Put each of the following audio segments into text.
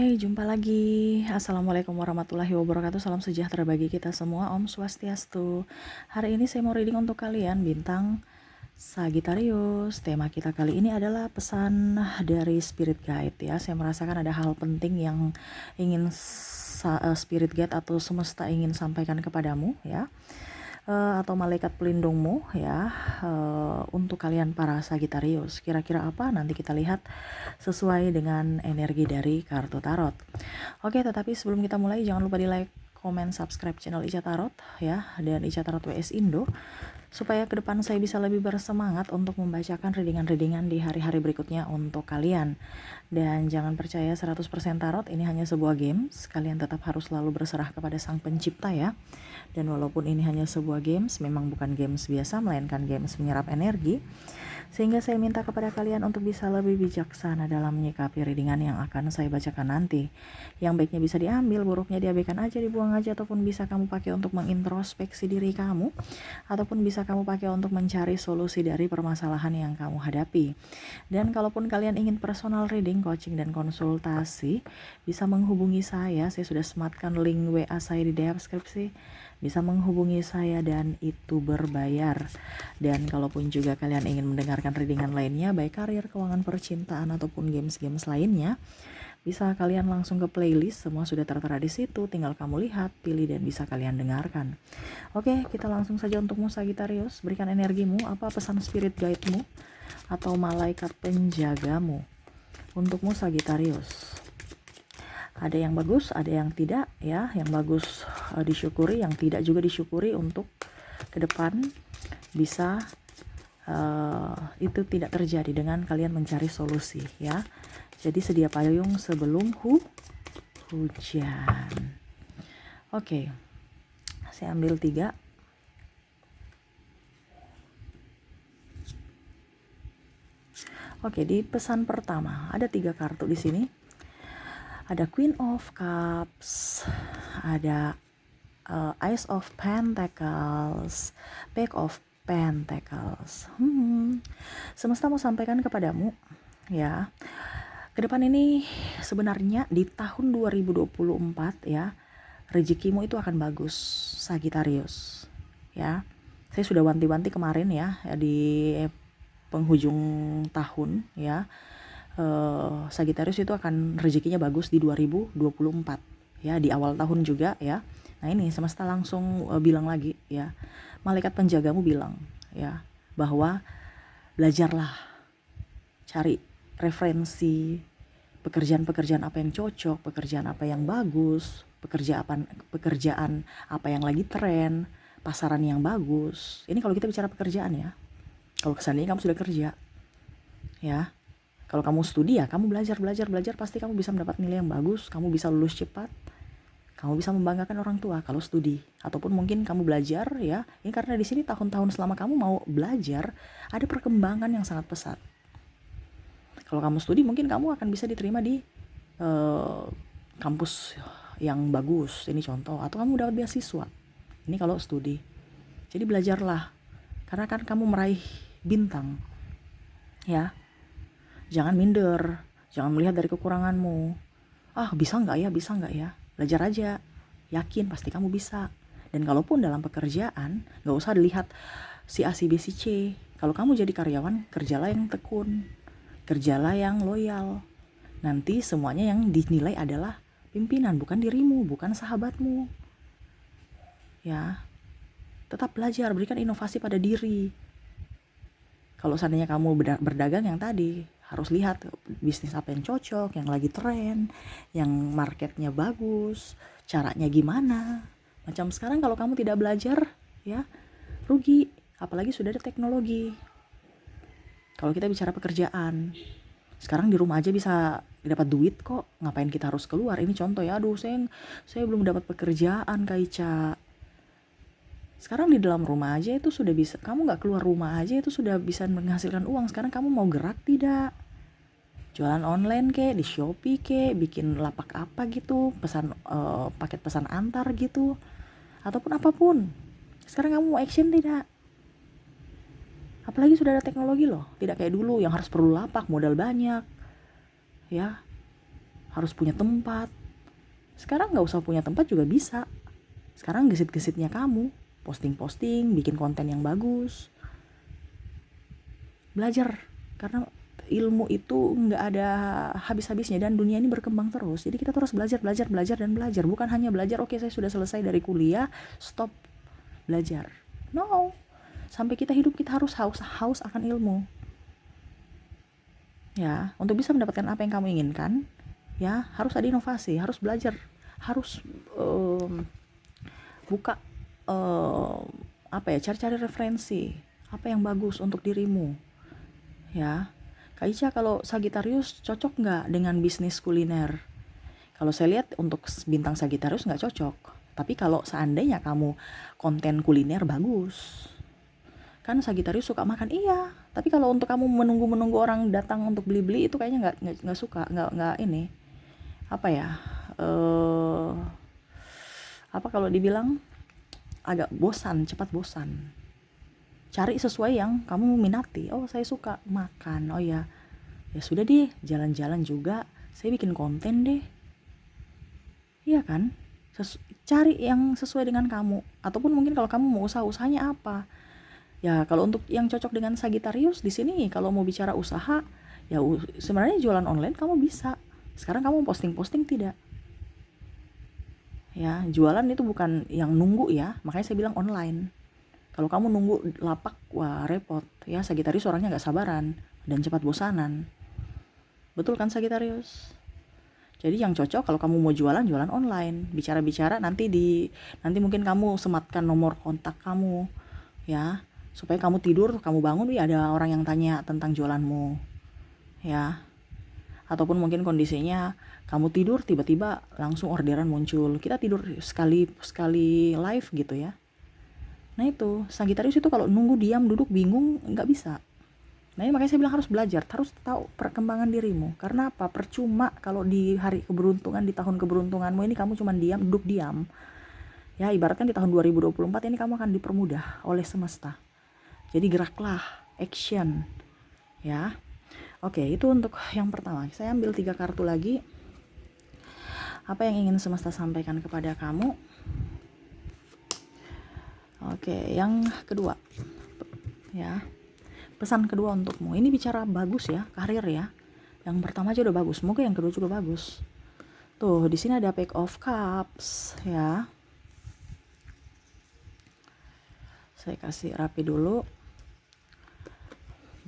Hai, jumpa lagi. Assalamualaikum warahmatullahi wabarakatuh. Salam sejahtera bagi kita semua. Om Swastiastu. Hari ini saya mau reading untuk kalian bintang Sagittarius. Tema kita kali ini adalah pesan dari Spirit Guide ya. Saya merasakan ada hal penting yang ingin Spirit Guide atau semesta ingin sampaikan kepadamu ya. Atau malaikat pelindungmu ya, untuk kalian para Sagittarius. Kira-kira apa? Nanti kita lihat sesuai dengan energi dari kartu tarot. Oke, tetapi sebelum kita mulai jangan lupa di like, komen, subscribe channel Ica Tarot ya, dan Ica Tarot WS Indo, supaya ke depan saya bisa lebih bersemangat untuk membacakan readingan-readingan di hari-hari berikutnya untuk kalian. Dan jangan percaya 100% tarot ini hanya sebuah games. Kalian tetap harus selalu berserah kepada Sang Pencipta ya. Dan walaupun ini hanya sebuah games, memang bukan games biasa, melainkan games menyerap energi. Sehingga saya minta kepada kalian untuk bisa lebih bijaksana dalam menyikapi readingan yang akan saya bacakan nanti. Yang baiknya bisa diambil, buruknya diabaikan aja, dibuang aja, ataupun bisa kamu pakai untuk mengintrospeksi diri kamu, ataupun bisa kamu pakai untuk mencari solusi dari permasalahan yang kamu hadapi. Dan kalaupun kalian ingin personal reading, coaching, dan konsultasi, bisa menghubungi saya sudah sematkan link WA saya di deskripsi. Bisa menghubungi saya dan itu berbayar. Dan kalaupun juga kalian ingin mendengarkan readingan lainnya, baik karir, keuangan, percintaan, ataupun games-games lainnya, bisa kalian langsung ke playlist, semua sudah tertera di situ, tinggal kamu lihat, pilih, dan bisa kalian dengarkan. Oke, kita langsung saja untukmu Sagittarius. Berikan energimu, apa pesan spirit guide-mu atau malaikat penjagamu untukmu Sagittarius. Ada yang bagus, ada yang tidak ya. Yang bagus disyukuri, yang tidak juga disyukuri untuk ke depan bisa itu tidak terjadi dengan kalian mencari solusi ya. Jadi sedia payung sebelum hujan. Oke, saya ambil 3. Oke, di pesan pertama ada 3 kartu di sini. Ada Queen of Cups, ada Ace of Pentacles, Page of Pentacles. Semesta mau sampaikan kepadamu ya, ke depan ini sebenarnya di tahun 2024 ya, rezekimu itu akan bagus Sagittarius ya. Saya sudah wanti-wanti kemarin ya di penghujung tahun ya. Sagittarius itu akan rezekinya bagus di 2024 ya, di awal tahun juga ya. Nah ini semesta langsung bilang lagi ya, malaikat penjagamu bilang ya, bahwa belajarlah, cari referensi pekerjaan-pekerjaan apa yang cocok, pekerjaan apa yang bagus, pekerjaan apa yang lagi tren, pasaran yang bagus. Ini kalau kita bicara pekerjaan ya. Kalau kesannya kamu sudah kerja ya. Kalau kamu studi ya, kamu belajar, pasti kamu bisa mendapat nilai yang bagus, kamu bisa lulus cepat, kamu bisa membanggakan orang tua kalau studi. Ataupun mungkin kamu belajar ya, ini karena di sini tahun-tahun selama kamu mau belajar, ada perkembangan yang sangat pesat. Kalau kamu studi mungkin kamu akan bisa diterima di kampus yang bagus, ini contoh, atau kamu dapat beasiswa. Ini kalau studi. Jadi belajarlah, karena kan kamu meraih bintang ya. Jangan minder, jangan melihat dari kekuranganmu. Bisa nggak ya? Belajar aja, yakin pasti kamu bisa. Dan kalaupun dalam pekerjaan, nggak usah dilihat si A, si B, si C. Kalau kamu jadi karyawan, kerjalah yang tekun, kerjalah yang loyal. Nanti semuanya yang dinilai adalah pimpinan, bukan dirimu, bukan sahabatmu. Ya, tetap belajar, berikan inovasi pada diri. Kalau seandainya kamu berdagang yang tadi, harus lihat bisnis apa yang cocok, yang lagi tren, yang marketnya bagus, caranya gimana. Macam sekarang kalau kamu tidak belajar ya, rugi. Apalagi sudah ada teknologi. Kalau kita bicara pekerjaan, sekarang di rumah aja bisa dapat duit kok. Ngapain kita harus keluar? Ini contoh ya. Aduh, saya belum dapat pekerjaan Kak Ica. Sekarang di dalam rumah aja itu sudah bisa, kamu gak keluar rumah aja itu sudah bisa menghasilkan uang. Sekarang kamu mau gerak tidak? Jualan online kek, di Shopee kek, bikin lapak apa gitu, pesan paket pesan antar gitu, ataupun apapun. Sekarang kamu mau action tidak? Apalagi sudah ada teknologi loh, tidak kayak dulu yang harus perlu lapak, modal banyak ya. harus punya tempat. Sekarang nggak usah punya tempat juga bisa. Sekarang gesit-gesitnya kamu, posting-posting, bikin konten yang bagus. Belajar, karena ilmu itu nggak ada habis-habisnya dan dunia ini berkembang terus. Jadi kita terus belajar, dan belajar. Bukan hanya belajar, oke saya sudah selesai dari kuliah, stop belajar. No, sampai kita hidup kita harus haus akan ilmu. Ya, untuk bisa mendapatkan apa yang kamu inginkan, ya harus ada inovasi, harus belajar, harus buka cari-cari referensi apa yang bagus untuk dirimu. Ya, Kak Ica, kalau Sagittarius cocok nggak dengan bisnis kuliner? Kalau saya lihat untuk bintang Sagittarius nggak cocok. Tapi kalau seandainya kamu konten kuliner bagus, kan Sagittarius suka makan, iya. Tapi kalau untuk kamu menunggu orang datang untuk beli-beli itu kayaknya nggak suka, nggak ini apa ya? Apa kalau dibilang agak bosan, cepat bosan. Cari sesuai yang kamu minati. Oh, saya suka makan. Oh ya, ya sudah deh, jalan-jalan juga. Saya bikin konten deh. Iya kan? Cari yang sesuai dengan kamu. Ataupun mungkin kalau kamu mau usahanya apa? Ya, kalau untuk yang cocok dengan Sagittarius di sini, kalau mau bicara usaha, ya sebenarnya jualan online kamu bisa. Sekarang kamu posting-posting tidak? Ya, jualan itu bukan yang nunggu ya, makanya saya bilang online. Kalau kamu nunggu lapak, wah repot. Ya, Sagittarius orangnya gak sabaran dan cepat bosanan. Betul kan Sagittarius? Jadi yang cocok kalau kamu mau jualan online. Bicara-bicara nanti mungkin kamu sematkan nomor kontak kamu. Ya, supaya kamu tidur, kamu bangun, ada orang yang tanya tentang jualanmu. Ya. Ataupun mungkin kondisinya kamu tidur tiba-tiba langsung orderan muncul. Kita tidur sekali live gitu ya. Nah itu, Sagittarius itu kalau nunggu diam, duduk, bingung, nggak bisa. Nah ini makanya saya bilang harus belajar, harus tahu perkembangan dirimu. Karena apa? Percuma kalau di hari keberuntungan, di tahun keberuntunganmu ini kamu cuma diam, duduk diam. Ya ibaratkan di tahun 2024 ini kamu akan dipermudah oleh semesta. Jadi geraklah, action. Ya. Oke, itu untuk yang pertama. Saya ambil 3 kartu lagi. Apa yang ingin semesta sampaikan kepada kamu? Oke, yang kedua. Ya. Pesan kedua untukmu. Ini bicara bagus ya, karir ya. Yang pertama aja udah bagus, semoga yang kedua juga bagus. Tuh, di sini ada Page of Cups ya. Saya kasih rapi dulu.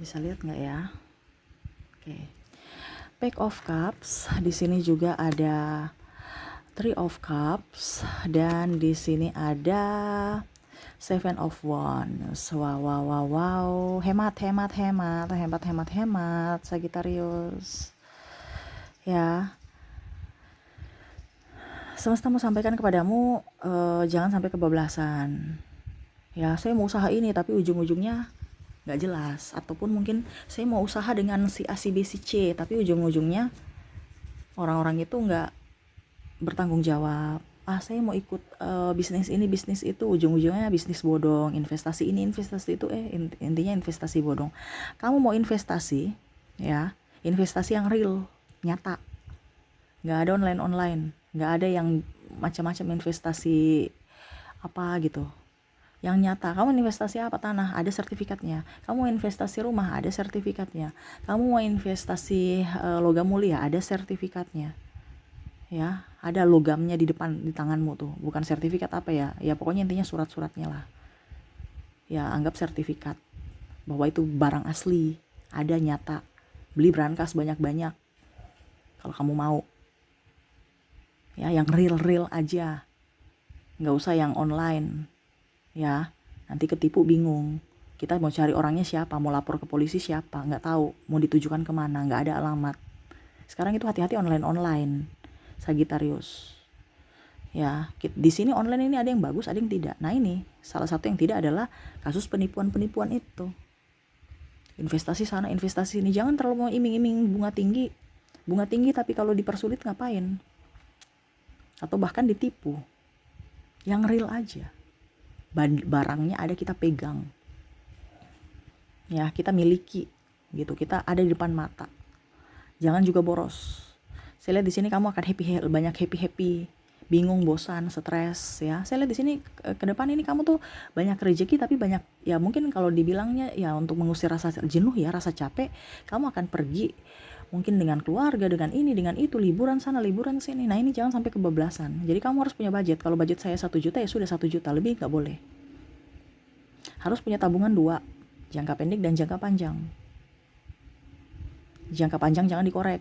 Bisa lihat nggak ya? Oke. Page of Cups, di sini juga ada Three of Cups dan di sini ada Seven of Wands. Wow. Hemat Sagittarius. Ya. Semesta mau sampaikan kepadamu, jangan sampai kebablasan. Ya, saya mau usaha ini tapi ujung-ujungnya nggak jelas. Ataupun mungkin saya mau usaha dengan si A, si B, si C, tapi ujung-ujungnya orang-orang itu nggak bertanggung jawab. Saya mau ikut bisnis ini, bisnis itu, ujung-ujungnya bisnis bodong. Investasi ini, investasi itu, intinya investasi bodong. Kamu mau investasi, ya, investasi yang real, nyata. Nggak ada online, nggak ada yang macam-macam investasi apa gitu. Yang nyata, kamu investasi apa? Tanah, ada sertifikatnya. Kamu investasi rumah, ada sertifikatnya. Kamu mau investasi logam mulia, ada sertifikatnya. Ya, ada logamnya di depan, di tanganmu tuh. Bukan sertifikat apa ya, ya pokoknya intinya surat-suratnya lah. Ya, anggap sertifikat bahwa itu barang asli, ada nyata. Beli berangkas banyak-banyak kalau kamu mau. Ya, yang real aja, nggak usah yang online. Ya, nanti ketipu bingung. Kita mau cari orangnya siapa, mau lapor ke polisi siapa, nggak tahu. Mau ditujukan kemana, nggak ada alamat. Sekarang itu hati-hati online. Sagittarius. Ya, di sini online ini ada yang bagus, ada yang tidak. Nah ini, salah satu yang tidak adalah kasus penipuan itu. Investasi sana, investasi ini. Jangan terlalu mau iming-iming bunga tinggi. Bunga tinggi tapi kalau dipersulit ngapain? Atau bahkan ditipu. Yang real aja. Barangnya ada, kita pegang. Ya, kita miliki gitu. Kita ada di depan mata. Jangan juga boros. Saya lihat di sini kamu akan banyak happy, bingung, bosan, stres ya. Saya lihat di sini ke depan ini kamu tuh banyak rezeki, tapi banyak ya, mungkin kalau dibilangnya ya untuk mengusir rasa jenuh ya, rasa capek, kamu akan pergi mungkin dengan keluarga, dengan ini, dengan itu, liburan sana, liburan sini. Nah ini jangan sampai kebablasan. Jadi kamu harus punya budget. Kalau budget saya 1 juta ya sudah 1 juta, lebih nggak boleh. Harus punya tabungan 2, jangka pendek dan jangka panjang. Jangka panjang jangan dikorek,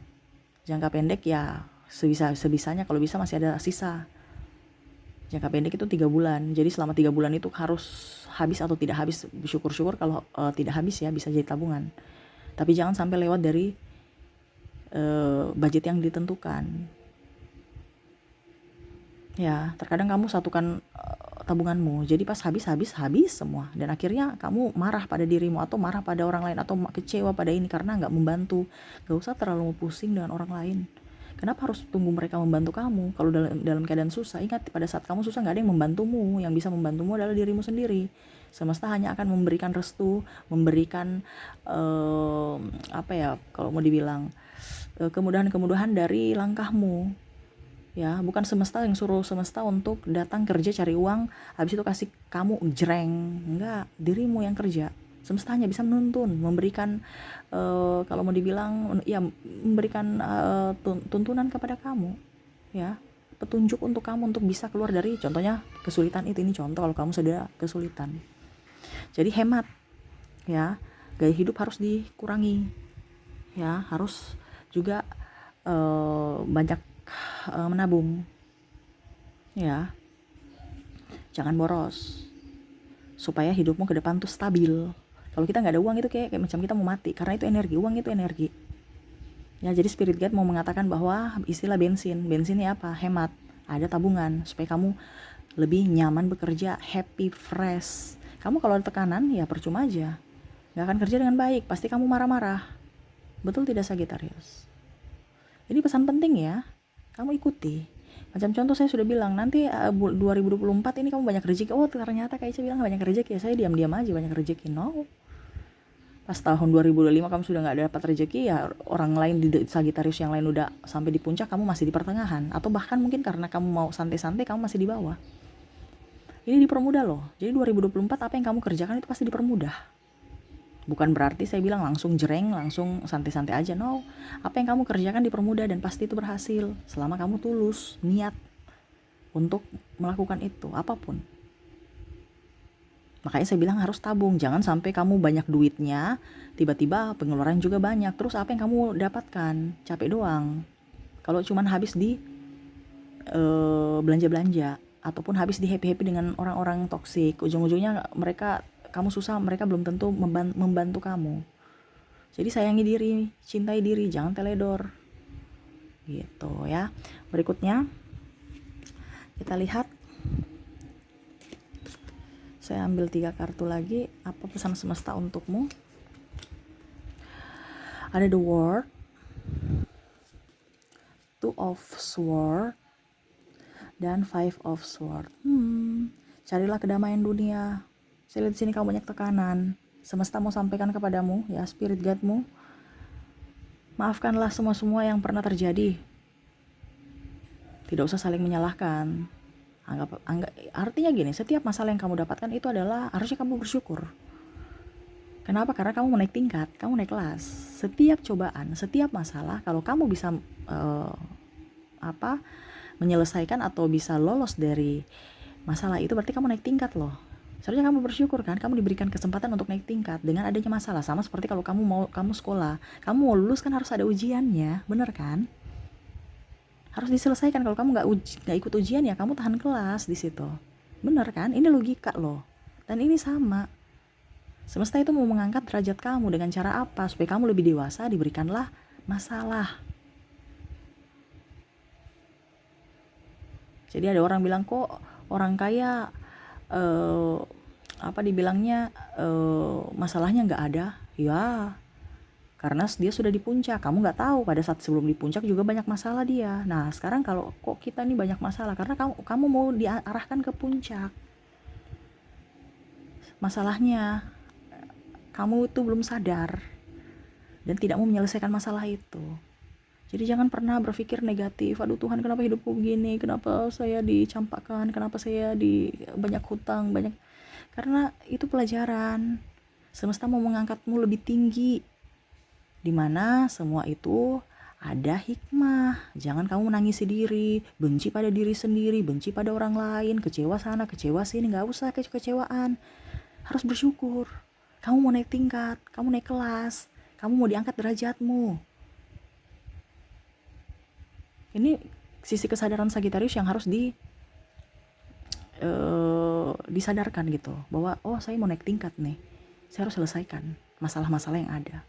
jangka pendek ya sebisanya, kalau bisa masih ada sisa. Jangka pendek itu 3 bulan, jadi selama 3 bulan itu harus habis atau tidak habis, syukur-syukur kalau tidak habis ya, bisa jadi tabungan. Tapi jangan sampai lewat dari budget yang ditentukan. Ya, terkadang kamu satukan tabunganmu, jadi pas habis semua, dan akhirnya kamu marah pada dirimu atau marah pada orang lain atau kecewa pada ini karena nggak membantu. Gak usah terlalu pusing dengan orang lain. Kenapa harus tunggu mereka membantu kamu? Kalau dalam keadaan susah, ingat pada saat kamu susah nggak ada yang membantumu. Yang bisa membantumu adalah dirimu sendiri. Semesta hanya akan memberikan restu, memberikan apa ya, kalau mau dibilang kemudahan-kemudahan dari langkahmu. Ya, bukan semesta yang suruh semesta untuk datang kerja cari uang, habis itu kasih kamu jreng. Enggak, dirimu yang kerja. Semesta hanya bisa menuntun, memberikan kalau mau dibilang ya, memberikan tuntunan kepada kamu, ya, petunjuk untuk kamu untuk bisa keluar dari contohnya kesulitan itu. Ini contoh kalau kamu sudah kesulitan. Jadi hemat, ya, gaya hidup harus dikurangi, ya, harus juga banyak menabung, ya, jangan boros supaya hidupmu ke depan tuh stabil. Kalau kita nggak ada uang itu kayak macam kita mau mati, karena itu energi, uang itu energi. Ya, jadi spirit guide mau mengatakan bahwa istilah bensinnya apa? Hemat, ada tabungan supaya kamu lebih nyaman bekerja, happy, fresh. Kamu kalau ada tekanan ya percuma aja, nggak akan kerja dengan baik, pasti kamu marah-marah. Betul tidak Sagittarius? Ini pesan penting ya, kamu ikuti. Macam contoh saya sudah bilang, nanti 2024 ini kamu banyak rezeki. Oh ternyata Kak Ica bilang banyak rezeki ya, saya diam-diam aja banyak rezeki. No, pas tahun 2025 kamu sudah nggak dapat rezeki ya, orang lain di Sagittarius yang lain udah sampai di puncak, kamu masih di pertengahan. Atau bahkan mungkin karena kamu mau santai-santai, kamu masih di bawah. Ini dipermudah loh. Jadi 2024 apa yang kamu kerjakan itu pasti dipermudah. Bukan berarti saya bilang langsung jreng, langsung santai-santai aja. No, apa yang kamu kerjakan dipermudah dan pasti itu berhasil selama kamu tulus niat untuk melakukan itu, apapun. Makanya saya bilang harus tabung. Jangan sampai kamu banyak duitnya, tiba-tiba pengeluaran juga banyak. Terus apa yang kamu dapatkan? Capek doang. Kalau cuman habis di belanja-belanja, ataupun habis di happy-happy dengan orang-orang toksik, ujung-ujungnya kamu susah, mereka belum tentu membantu kamu. Jadi sayangi diri, cintai diri, jangan teledor. Gitu ya. Berikutnya kita lihat. Saya ambil 3 kartu lagi. Apa pesan semesta untukmu? Ada the World, Two of Swords, dan Five of Swords. Carilah kedamaian dunia. Saya lihat di sini kamu banyak tekanan. Semesta mau sampaikan kepadamu, ya, spirit guide-mu, maafkanlah semua yang pernah terjadi. Tidak usah saling menyalahkan. Artinya gini, setiap masalah yang kamu dapatkan itu adalah harusnya kamu bersyukur. Kenapa? Karena kamu naik tingkat, kamu naik kelas. Setiap cobaan, setiap masalah, kalau kamu bisa menyelesaikan atau bisa lolos dari masalah itu, berarti kamu naik tingkat loh. Seharusnya kamu bersyukur kan, kamu diberikan kesempatan untuk naik tingkat dengan adanya masalah. Sama seperti kalau kamu sekolah, kamu mau lulus kan harus ada ujiannya, bener kan? Harus diselesaikan. Kalau kamu nggak ikut ujian ya kamu tahan kelas di situ, bener kan? Ini logika loh. Dan ini sama. Semesta itu mau mengangkat derajat kamu dengan cara apa? Supaya kamu lebih dewasa, diberikanlah masalah. Jadi ada orang bilang, kok orang kaya dibilangnya masalahnya nggak ada. Ya, karena dia sudah di puncak. Kamu nggak tahu pada saat sebelum di puncak juga banyak masalah dia. Nah sekarang kalau kok kita ini banyak masalah, karena kamu mau diarahkan ke puncak. Masalahnya kamu itu belum sadar dan tidak mau menyelesaikan masalah itu. Jadi jangan pernah berpikir negatif, aduh Tuhan kenapa hidupku begini, kenapa saya dicampakkan, kenapa saya di banyak hutang, banyak. Karena itu pelajaran. Semesta mau mengangkatmu lebih tinggi, dimana semua itu ada hikmah. Jangan kamu menangisi diri, benci pada diri sendiri, benci pada orang lain, kecewa sana, kecewa sini. Gak usah kecewaan, harus bersyukur. Kamu mau naik tingkat, kamu naik kelas, kamu mau diangkat derajatmu. Ini sisi kesadaran Sagitarius yang harus disadarkan gitu, bahwa oh saya mau naik tingkat nih, saya harus selesaikan masalah-masalah yang ada.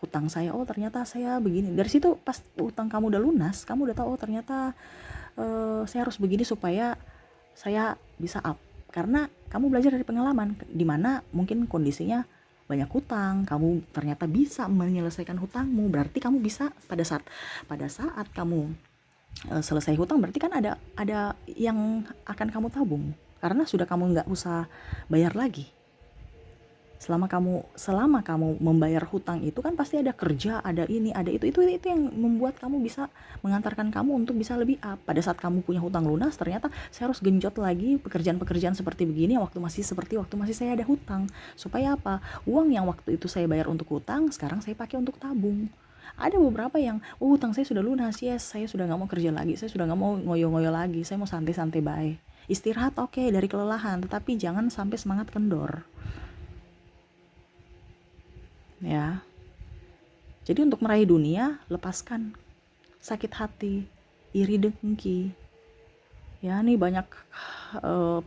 Hutang saya, oh ternyata saya begini. Dari situ pas hutang kamu udah lunas, kamu udah tahu oh ternyata saya harus begini supaya saya bisa up. Karena kamu belajar dari pengalaman, dimana mungkin kondisinya banyak hutang, kamu ternyata bisa menyelesaikan hutangmu, berarti kamu bisa pada saat kamu selesai hutang, berarti kan ada yang akan kamu tabung, karena sudah kamu nggak usah bayar lagi. Selama kamu membayar hutang itu kan pasti ada kerja, ada ini, ada itu yang membuat kamu bisa mengantarkan kamu untuk bisa lebih up. Pada saat kamu punya hutang lunas, ternyata saya harus genjot lagi pekerjaan-pekerjaan seperti begini waktu masih saya ada hutang. Supaya apa? Uang yang waktu itu saya bayar untuk hutang, sekarang saya pakai untuk tabung. Ada beberapa yang hutang saya sudah lunas, yes, saya sudah nggak mau kerja lagi, saya sudah nggak mau ngoyo-ngoyo lagi, saya mau santai-santai baik. Istirahat oke, dari kelelahan, tetapi jangan sampai semangat kendor. Ya. Jadi untuk meraih dunia, lepaskan sakit hati, iri dengki. Ya, nih banyak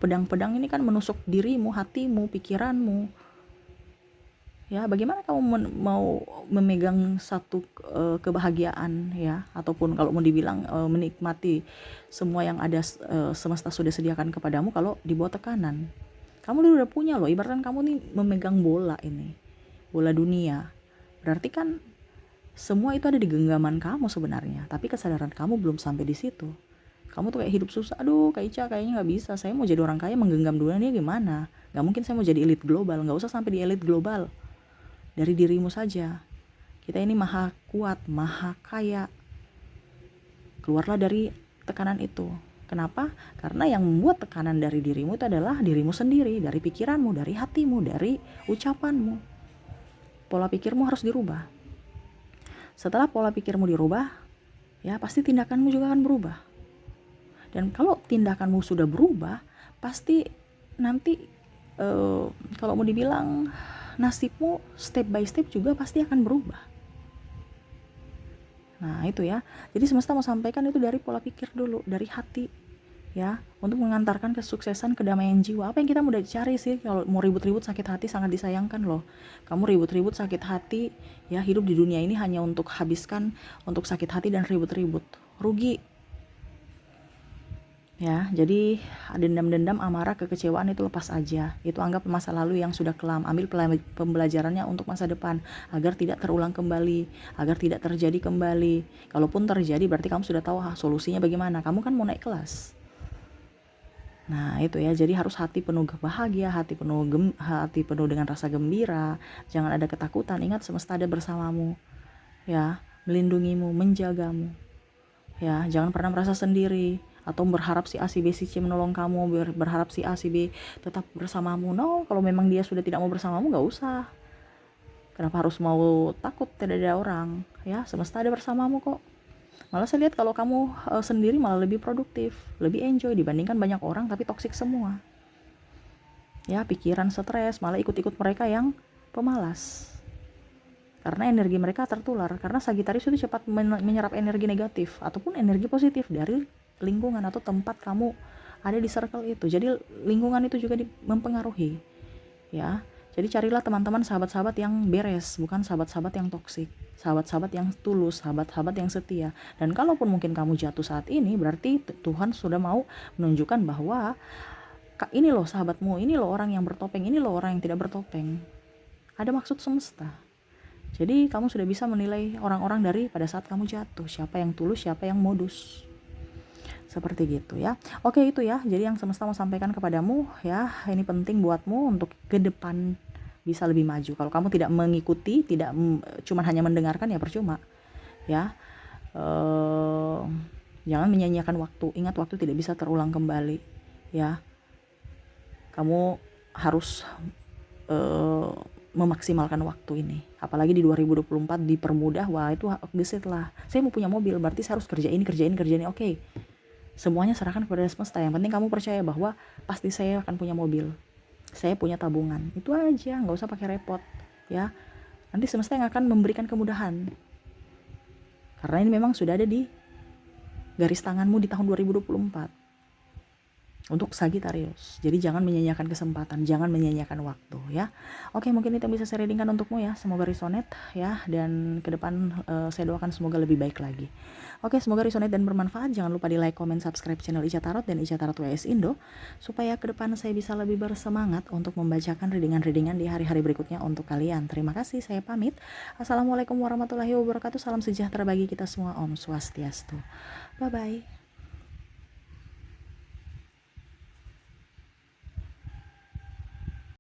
pedang-pedang ini kan menusuk dirimu, hatimu, pikiranmu. Ya, bagaimana kamu mau memegang satu kebahagiaan ya, ataupun kalau mau dibilang menikmati semua yang ada semesta sudah sediakan kepadamu kalau di bawah tekanan. Kamu udah punya loh, ibaratkan kamu nih memegang bola ini, bola dunia. Berarti kan semua itu ada di genggaman kamu sebenarnya, tapi kesadaran kamu belum sampai di situ. Kamu tuh kayak hidup susah, aduh Kak Ica kayaknya gak bisa, saya mau jadi orang kaya menggenggam dunia gimana? Gak mungkin saya mau jadi elit global, gak usah sampai di elit global. Dari dirimu saja. Kita ini maha kuat, maha kaya. Keluarlah dari tekanan itu. Kenapa? Karena yang membuat tekanan dari dirimu itu adalah dirimu sendiri, dari pikiranmu, dari hatimu, dari ucapanmu. Pola pikirmu harus dirubah. Setelah pola pikirmu dirubah, ya pasti tindakanmu juga akan berubah. Dan kalau tindakanmu sudah berubah, pasti nanti kalau mau dibilang nasibmu step by step juga pasti akan berubah. Nah itu ya, jadi semesta mau sampaikan itu dari pola pikir dulu, dari hati ya, untuk mengantarkan kesuksesan, kedamaian jiwa. Apa yang kita mudah cari sih? Kalau mau ribut-ribut sakit hati sangat disayangkan loh. Kamu ribut-ribut sakit hati ya, hidup di dunia ini hanya untuk habiskan untuk sakit hati dan ribut-ribut, rugi ya. Jadi dendam-dendam, amarah, kekecewaan itu lepas aja, itu anggap masa lalu yang sudah kelam. Ambil pembelajarannya untuk masa depan agar tidak terulang kembali, agar tidak terjadi kembali. Kalaupun terjadi berarti kamu sudah tahu solusinya bagaimana. Kamu kan mau naik kelas. Nah itu ya, jadi harus hati penuh bahagia, hati penuh dengan rasa gembira. Jangan ada ketakutan. Ingat semesta ada bersamamu ya, melindungimu, menjagamu ya. Jangan pernah merasa sendiri atau berharap si A, si B, si C menolong kamu, berharap si A, si B tetap bersamamu. No, kalau memang dia sudah tidak mau bersamamu, gak usah. Kenapa harus mau takut tidak ada orang ya, semesta ada bersamamu kok. Malah saya lihat kalau kamu sendiri malah lebih produktif, lebih enjoy dibandingkan banyak orang tapi toksik semua. Ya, pikiran stres, malah ikut-ikut mereka yang pemalas. Karena energi mereka tertular, karena Sagittarius itu cepat menyerap energi negatif ataupun energi positif dari lingkungan atau tempat kamu ada di circle itu. Jadi lingkungan itu juga mempengaruhi. Ya. Jadi carilah teman-teman, sahabat-sahabat yang beres, bukan sahabat-sahabat yang toksik, sahabat-sahabat yang tulus, sahabat-sahabat yang setia. Dan kalaupun mungkin kamu jatuh saat ini, berarti Tuhan sudah mau menunjukkan bahwa ini loh sahabatmu, ini loh orang yang bertopeng, ini loh orang yang tidak bertopeng. Ada maksud semesta. Jadi kamu sudah bisa menilai orang-orang dari pada saat kamu jatuh, siapa yang tulus, siapa yang modus. Seperti gitu ya. Oke, itu ya. Jadi yang semesta mau sampaikan kepadamu ya, ini penting buatmu untuk ke depan bisa lebih maju. Kalau kamu tidak mengikuti, tidak cuma hanya mendengarkan ya percuma. Ya. eh, jangan menyanyiakan waktu. Ingat, waktu tidak bisa terulang kembali ya. Kamu harus eh, memaksimalkan waktu ini, apalagi di 2024 dipermudah. Wah, itu gesit lah, saya mau punya mobil berarti saya harus kerja ini. Oke, semuanya serahkan kepada semesta. Yang penting kamu percaya bahwa pasti saya akan punya mobil, saya punya tabungan. Itu aja, nggak usah pakai repot ya. Nanti semesta yang akan memberikan kemudahan, karena ini memang sudah ada di garis tanganmu di tahun 2024 untuk Sagittarius. Jadi jangan menyanyiakan kesempatan, jangan menyanyiakan waktu ya. Oke, mungkin itu bisa saya readingkan untukmu ya. Semoga resonate ya, dan ke depan saya doakan semoga lebih baik lagi. Oke, semoga resonate dan bermanfaat. Jangan lupa di like, comment, subscribe channel Ica Tarot dan Ica Tarot WS Indo, supaya ke depan saya bisa lebih bersemangat untuk membacakan readingan-readingan di hari-hari berikutnya untuk kalian. Terima kasih, saya pamit. Assalamualaikum warahmatullahi wabarakatuh. Salam sejahtera bagi kita semua. Om Swastiastu. Bye bye.